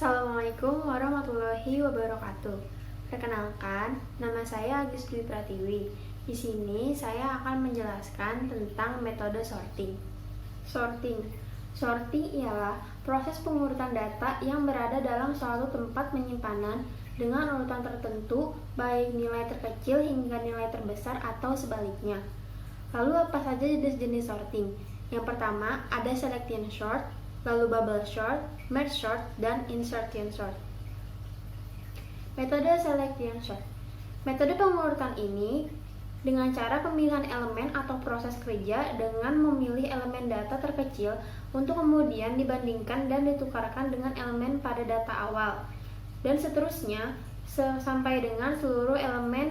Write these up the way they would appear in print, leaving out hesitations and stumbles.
Assalamualaikum warahmatullahi wabarakatuh. Perkenalkan, nama saya Agus Dwi Pratiwi. Di sini saya akan menjelaskan tentang metode sorting. Sorting ialah proses pengurutan data yang berada dalam suatu tempat penyimpanan dengan urutan tertentu, baik nilai terkecil hingga nilai terbesar atau sebaliknya. Lalu apa saja jenis-jenis sorting? Yang pertama ada selection sort, lalu bubble sort, merge sort, dan insertion sort. Metode selection sort. Metode pengurutan ini dengan cara pemilihan elemen atau proses kerja dengan memilih elemen data terkecil untuk kemudian dibandingkan dan ditukarkan dengan elemen pada data awal, dan seterusnya sampai dengan seluruh elemen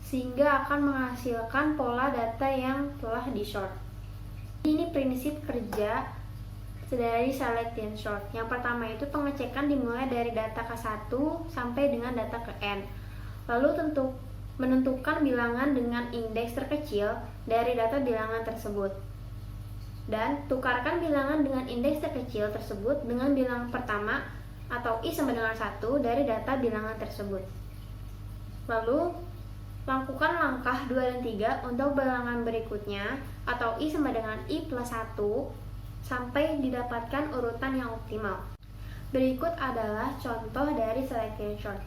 sehingga akan menghasilkan pola data yang telah di-sort. Ini prinsip kerja dari selection sort. Yang pertama itu pengecekan dimulai dari data ke-1 sampai dengan data ke n. Lalu menentukan bilangan dengan indeks terkecil dari data bilangan tersebut. Dan tukarkan bilangan dengan indeks terkecil tersebut dengan bilangan pertama atau i sama dengan 1 dari data bilangan tersebut. Lalu lakukan langkah 2 dan 3 untuk bilangan berikutnya atau i sama dengan i plus 1 sampai didapatkan urutan yang optimal. Berikut adalah contoh dari selection sort.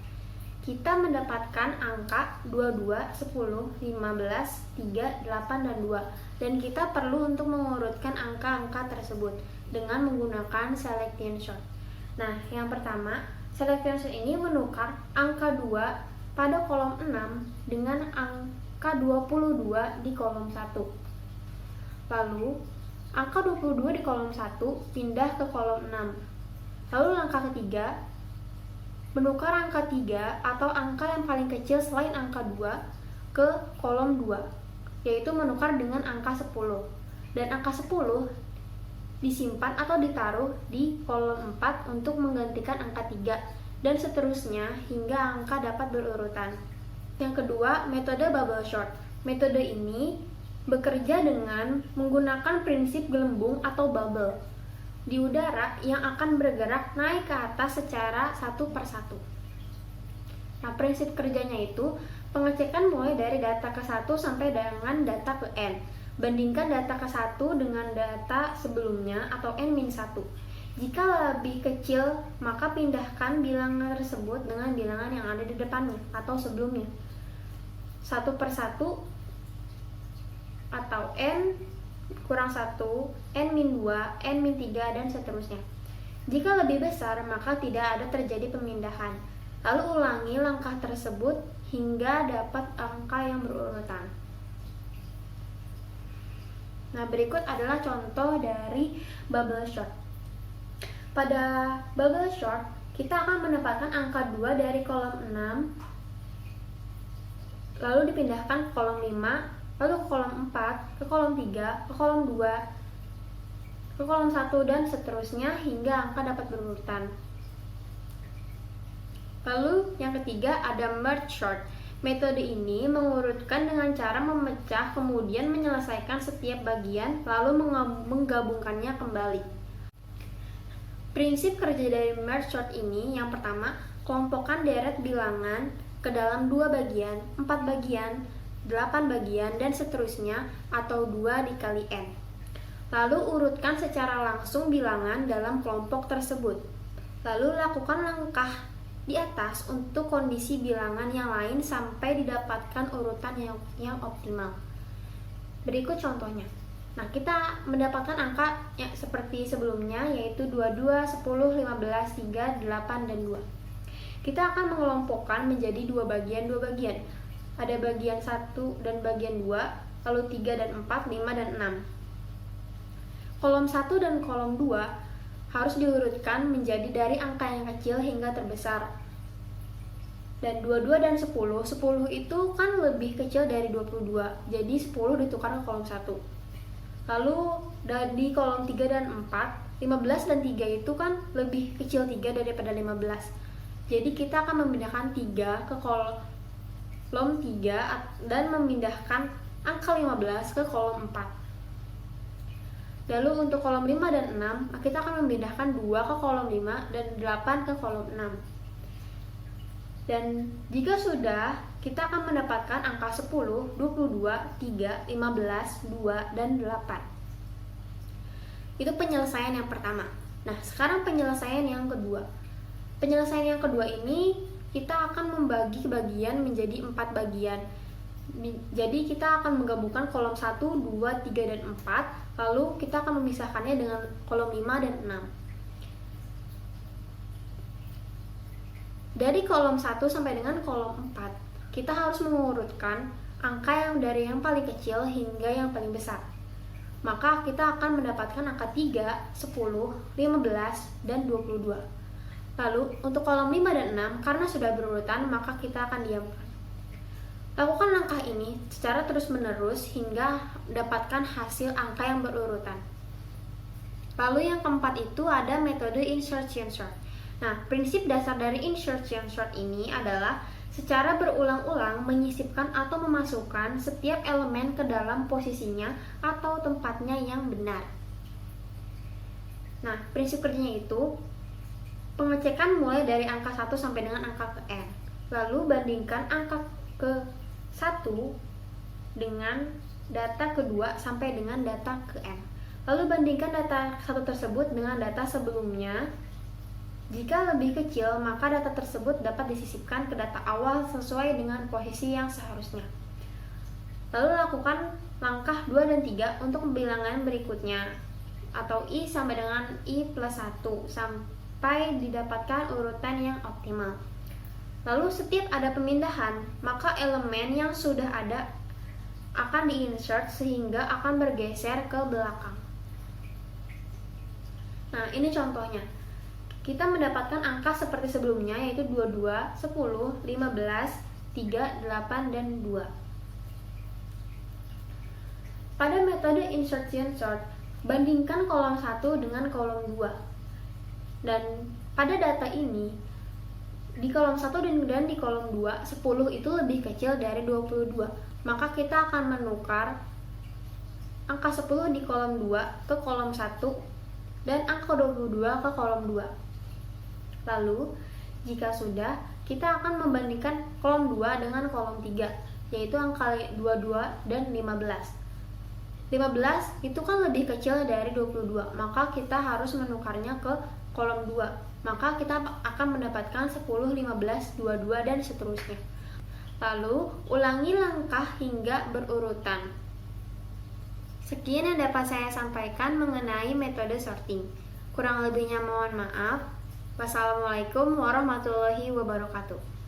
Kita mendapatkan angka 22, 10, 15, 3, 8, dan 2. Dan kita perlu untuk mengurutkan angka-angka tersebut dengan menggunakan selection sort. Nah, yang pertama, selection sort ini menukar angka 2 pada kolom 6 dengan angka 22 di kolom 1. Lalu, angka 22 di kolom 1 pindah ke kolom 6. Lalu langkah ketiga, menukar angka 3 atau angka yang paling kecil selain angka 2 ke kolom 2, yaitu menukar dengan angka 10. Dan angka 10 disimpan atau ditaruh di kolom 4 untuk menggantikan angka 3, dan seterusnya hingga angka dapat berurutan. Yang kedua, metode bubble sort. Metode ini bekerja dengan menggunakan prinsip gelembung atau bubble di udara yang akan bergerak naik ke atas secara satu per satu. Nah, prinsip kerjanya itu pengecekan mulai dari data ke-1 sampai dengan data ke n. Bandingkan data ke-1 dengan data sebelumnya atau n-1. Jika lebih kecil, maka pindahkan bilangan tersebut dengan bilangan yang ada di depannya atau sebelumnya. 1 per 1 atau n kurang 1, n-2, n-3, dan seterusnya. Jika lebih besar, maka tidak ada terjadi pemindahan. Lalu ulangi langkah tersebut hingga dapat angka yang berurutan. Nah, berikut adalah contoh dari bubble sort. Pada bubble sort, kita akan mendapatkan angka 2 dari kolom 6, lalu dipindahkan ke kolom 5, lalu ke kolom 4, ke kolom 3, ke kolom 2, ke kolom 1, dan seterusnya hingga angka dapat berurutan. Lalu yang ketiga ada merge sort. Metode ini mengurutkan dengan cara memecah kemudian menyelesaikan setiap bagian lalu menggabungkannya kembali. Prinsip kerja dari merge sort ini yang pertama, kelompokkan deret bilangan ke dalam 2 bagian, 4 bagian, 8 bagian, dan seterusnya atau 2 dikali n. Lalu urutkan secara langsung bilangan dalam kelompok tersebut. Lalu lakukan langkah di atas untuk kondisi bilangan yang lain sampai didapatkan urutan yang optimal. Berikut contohnya. Nah, kita mendapatkan angka yang seperti sebelumnya, yaitu 22, 10, 15, 3, 8, dan 2. Kita akan mengelompokkan menjadi 2 bagian. Ada bagian 1 dan bagian 2, lalu 3 dan 4, 5 dan 6. Kolom 1 dan kolom 2 harus diurutkan menjadi dari angka yang kecil hingga terbesar. Dan 22 dan 10 itu kan lebih kecil dari 22, jadi 10 ditukar ke kolom 1. Lalu di kolom 3 dan 4, 15 dan 3 itu kan lebih kecil 3 daripada 15. Jadi kita akan memindahkan 3 ke kolom 3 dan memindahkan angka 15 ke kolom 4. Lalu untuk kolom 5 dan 6, kita akan memindahkan 2 ke kolom 5 dan 8 ke kolom 6. Dan jika sudah, kita akan mendapatkan angka 10, 22, 3, 15, 2, dan 8. Itu penyelesaian yang pertama. Nah, sekarang penyelesaian yang kedua. Penyelesaian yang kedua ini kita akan membagi bagian menjadi 4 bagian. Jadi kita akan menggabungkan kolom 1, 2, 3, dan 4. Lalu kita akan memisahkannya dengan kolom 5 dan 6. Dari kolom 1 sampai dengan kolom 4, kita harus mengurutkan angka yang dari yang paling kecil hingga yang paling besar. Maka kita akan mendapatkan angka 3, 10, 15, dan 22. Lalu untuk kolom 5 dan 6, karena sudah berurutan, maka kita akan diamkan. Lakukan langkah ini secara terus-menerus hingga dapatkan hasil angka yang berurutan. Lalu yang keempat itu ada metode insertion sort. Nah, prinsip dasar dari insertion sort ini adalah secara berulang-ulang menyisipkan atau memasukkan setiap elemen ke dalam posisinya atau tempatnya yang benar. Nah, prinsip kerjanya itu pengecekan mulai dari angka 1 sampai dengan angka ke n. Lalu bandingkan angka ke 1 dengan data kedua sampai dengan data ke n. Lalu bandingkan data 1 tersebut dengan data sebelumnya. Jika lebih kecil, maka data tersebut dapat disisipkan ke data awal sesuai dengan posisi yang seharusnya. Lalu lakukan langkah 2 dan 3 untuk bilangan berikutnya, atau I sampai dengan I plus 1 sampai didapatkan urutan yang optimal. Lalu setiap ada pemindahan, maka elemen yang sudah ada akan diinsert sehingga akan bergeser ke belakang. Nah, ini contohnya. Kita mendapatkan angka seperti sebelumnya, yaitu 22, 10, 15, 3, 8, dan 2. Pada metode insertion sort, bandingkan kolom 1 dengan kolom 2. Dan pada data ini, di kolom 1 dan di kolom 2, 10 itu lebih kecil dari 22. Maka kita akan menukar angka 10 di kolom 2 ke kolom 1 dan angka 22 ke kolom 2. Lalu, jika sudah, kita akan membandingkan kolom 2 dengan kolom 3, yaitu angka 22 dan 15. 15 itu kan lebih kecil dari 22, maka kita harus menukarnya ke kolom 2. Maka kita akan mendapatkan 10, 15, 22, dan seterusnya. Lalu, ulangi langkah hingga berurutan. Sekian yang dapat saya sampaikan mengenai metode sorting. Kurang lebihnya mohon maaf. Wassalamualaikum warahmatullahi wabarakatuh.